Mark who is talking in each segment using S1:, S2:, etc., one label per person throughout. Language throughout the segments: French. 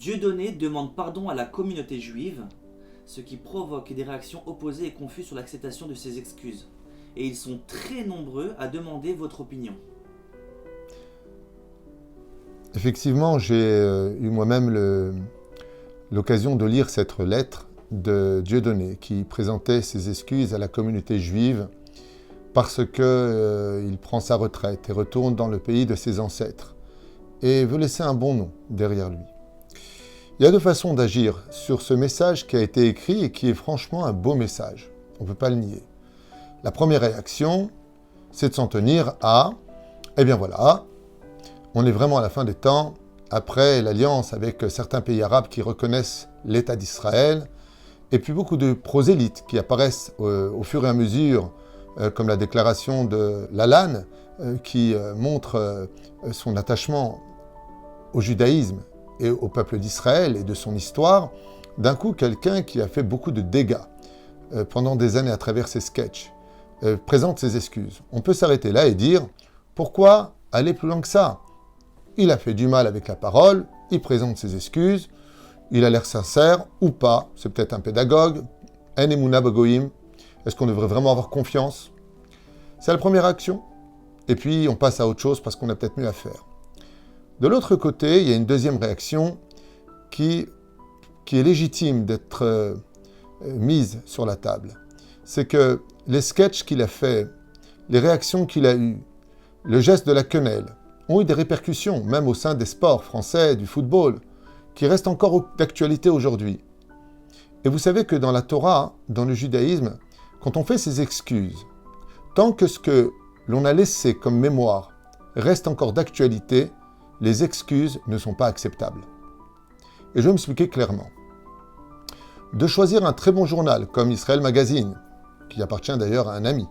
S1: Dieudonné demande pardon à la communauté juive, ce qui provoque des réactions opposées et confuses sur l'acceptation de ses excuses. Et ils sont très nombreux à demander votre opinion.
S2: Effectivement, j'ai eu moi-même l'occasion de lire cette lettre de Dieudonné qui présentait ses excuses à la communauté juive parce qu'il prend sa retraite et retourne dans le pays de ses ancêtres et veut laisser un bon nom derrière lui. Il y a deux façons d'agir sur ce message qui a été écrit et qui est franchement un beau message. On ne peut pas le nier. La première réaction, c'est de s'en tenir à « Eh bien voilà, on est vraiment à la fin des temps, après l'alliance avec certains pays arabes qui reconnaissent l'État d'Israël, et puis beaucoup de prosélytes qui apparaissent au fur et à mesure, comme la déclaration de Lalanne, qui montre son attachement au judaïsme et au peuple d'Israël et de son histoire. D'un coup, quelqu'un qui a fait beaucoup de dégâts pendant des années à travers ses sketchs présente ses excuses. On peut s'arrêter là et dire « Pourquoi aller plus loin que ça ?» Il a fait du mal avec la parole, il présente ses excuses, il a l'air sincère ou pas, c'est peut-être un pédagogue. En emuna bagoïm, est-ce qu'on devrait vraiment avoir confiance? C'est la première action. Et puis on passe à autre chose parce qu'on a peut-être mieux à faire. De l'autre côté, il y a une deuxième réaction qui est légitime d'être mise sur la table. C'est que les sketchs qu'il a fait, les réactions qu'il a eues, le geste de la quenelle, ont eu des répercussions, même au sein des sports français, du football, qui restent encore d'actualité aujourd'hui. Et vous savez que dans la Torah, dans le judaïsme, quand on fait ses excuses, tant que ce que l'on a laissé comme mémoire reste encore d'actualité, les excuses ne sont pas acceptables. Et je vais m'expliquer clairement. De choisir un très bon journal, comme Israël Magazine, qui appartient d'ailleurs à un ami,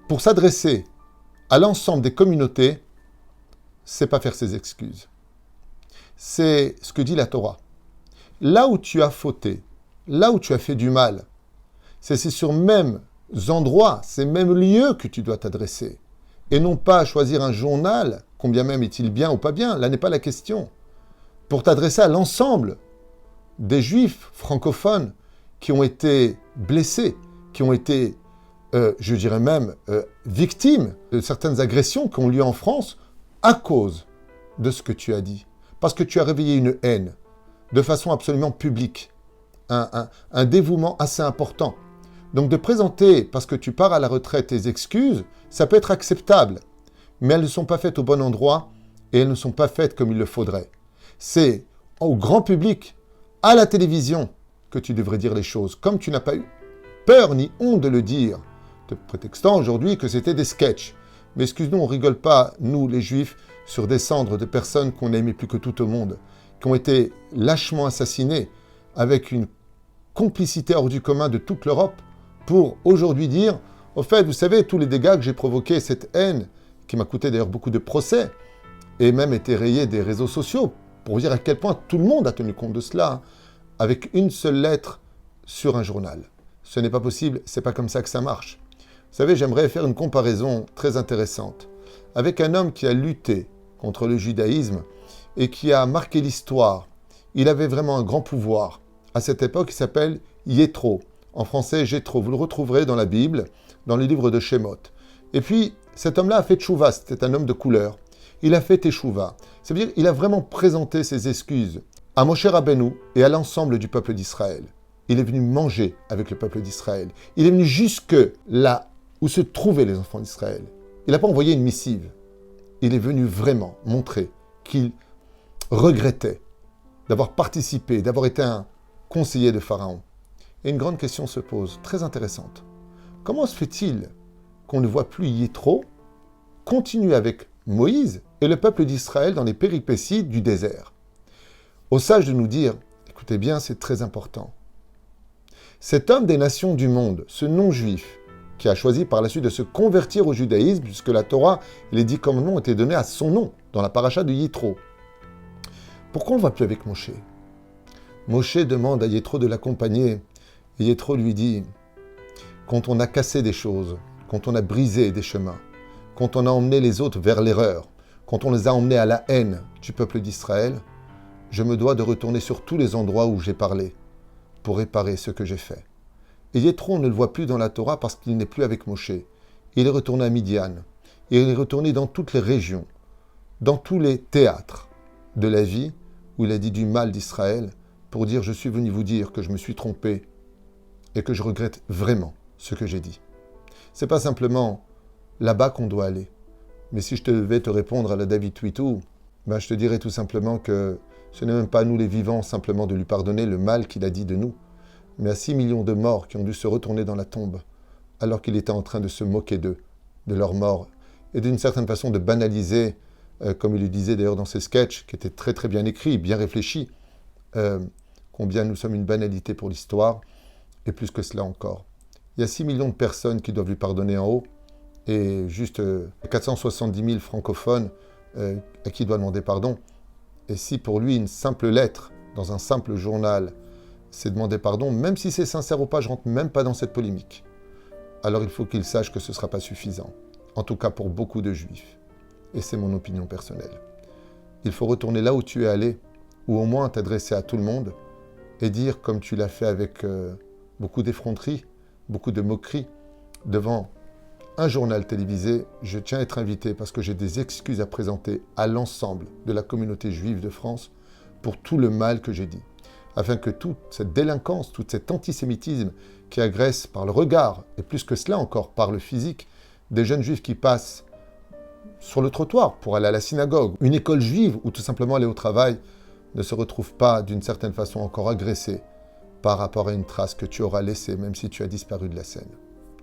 S2: pour s'adresser à l'ensemble des communautés, c'est pas faire ses excuses. C'est ce que dit la Torah. Là où tu as fauté, là où tu as fait du mal, c'est sur mêmes endroits, ces mêmes lieux que tu dois t'adresser. Et non pas choisir un journal, combien même est-il bien ou pas bien, là n'est pas la question. Pour t'adresser à l'ensemble des juifs francophones qui ont été blessés, qui ont été, je dirais même, victimes de certaines agressions qui ont lieu en France, à cause de ce que tu as dit. Parce que tu as réveillé une haine de façon absolument publique. Un dévouement assez important. Donc de présenter, parce que tu pars à la retraite, tes excuses, ça peut être acceptable. Mais elles ne sont pas faites au bon endroit et elles ne sont pas faites comme il le faudrait. C'est au grand public, à la télévision, que tu devrais dire les choses. Comme tu n'as pas eu peur ni honte de le dire, te prétextant aujourd'hui que c'était des sketchs. Mais excuse-nous, on ne rigole pas, nous les Juifs, sur des cendres de personnes qu'on aimait plus que tout au monde, qui ont été lâchement assassinées avec une complicité hors du commun de toute l'Europe, pour aujourd'hui dire, au fait, vous savez, tous les dégâts que j'ai provoqués, cette haine, qui m'a coûté d'ailleurs beaucoup de procès, et même été rayé des réseaux sociaux, pour vous dire à quel point tout le monde a tenu compte de cela, avec une seule lettre sur un journal. Ce n'est pas possible, c'est pas comme ça que ça marche. Vous savez, j'aimerais faire une comparaison très intéressante avec un homme qui a lutté contre le judaïsme et qui a marqué l'histoire. Il avait vraiment un grand pouvoir. À cette époque, il s'appelle Yétro. En français, Jétro. Vous le retrouverez dans la Bible, dans le livre de Shemot. Et puis, cet homme-là a fait tchouva. C'était un homme de couleur. Il a fait teshuva. Ça veut dire qu'il a vraiment présenté ses excuses à Moshe Rabbeinu et à l'ensemble du peuple d'Israël. Il est venu manger avec le peuple d'Israël. Il est venu jusque là où se trouvaient les enfants d'Israël. Il n'a pas envoyé une missive. Il est venu vraiment montrer qu'il regrettait d'avoir participé, d'avoir été un conseiller de Pharaon. Et une grande question se pose, très intéressante. Comment se fait-il qu'on ne voit plus Yétro continuer avec Moïse et le peuple d'Israël dans les péripéties du désert? Aux sages de nous dire, écoutez bien, c'est très important. Cet homme des nations du monde, ce non-juif, qui a choisi par la suite de se convertir au judaïsme, puisque la Torah et les 10 commandements étaient donnés à son nom, dans la paracha de Yitro. Pourquoi on ne va plus avec Moshe? Moshe demande à Yitro de l'accompagner, et Yitro lui dit, quand on a cassé des choses, quand on a brisé des chemins, quand on a emmené les autres vers l'erreur, quand on les a emmenés à la haine du peuple d'Israël, je me dois de retourner sur tous les endroits où j'ai parlé pour réparer ce que j'ai fait. Et Yéthro, on ne le voit plus dans la Torah parce qu'il n'est plus avec Moshe. Il est retourné à Midian. Et il est retourné dans toutes les régions, dans tous les théâtres de la vie où il a dit du mal d'Israël pour dire « Je suis venu vous dire que je me suis trompé et que je regrette vraiment ce que j'ai dit. » Ce n'est pas simplement là-bas qu'on doit aller. Mais si je devais te répondre à la David Twitou, ben je te dirais tout simplement que ce n'est même pas à nous les vivants simplement de lui pardonner le mal qu'il a dit de nous, mais à 6 millions de morts qui ont dû se retourner dans la tombe alors qu'il était en train de se moquer d'eux, de leur mort, et d'une certaine façon de banaliser, comme il le disait d'ailleurs dans ses sketchs, qui étaient très très bien écrits, bien réfléchis, combien nous sommes une banalité pour l'histoire, et plus que cela encore. Il y a 6 millions de personnes qui doivent lui pardonner en haut, et juste 470 000 francophones à qui il doit demander pardon. Et si pour lui, une simple lettre, dans un simple journal, c'est demander pardon, même si c'est sincère ou pas, je ne rentre même pas dans cette polémique. Alors il faut qu'il sache que ce ne sera pas suffisant. En tout cas pour beaucoup de juifs. Et c'est mon opinion personnelle. Il faut retourner là où tu es allé, ou au moins t'adresser à tout le monde, et dire, comme tu l'as fait avec beaucoup d'effronterie, beaucoup de moquerie, devant un journal télévisé, je tiens à être invité parce que j'ai des excuses à présenter à l'ensemble de la communauté juive de France pour tout le mal que j'ai dit, afin que toute cette délinquance, tout cet antisémitisme qui agresse par le regard, et plus que cela encore par le physique, des jeunes juifs qui passent sur le trottoir pour aller à la synagogue, une école juive ou tout simplement aller au travail, ne se retrouvent pas d'une certaine façon encore agressés par rapport à une trace que tu auras laissée, même si tu as disparu de la scène.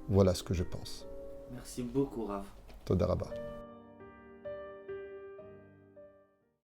S2: Voilà ce que je pense.
S1: Merci beaucoup, Rav.
S2: Toda Rabba.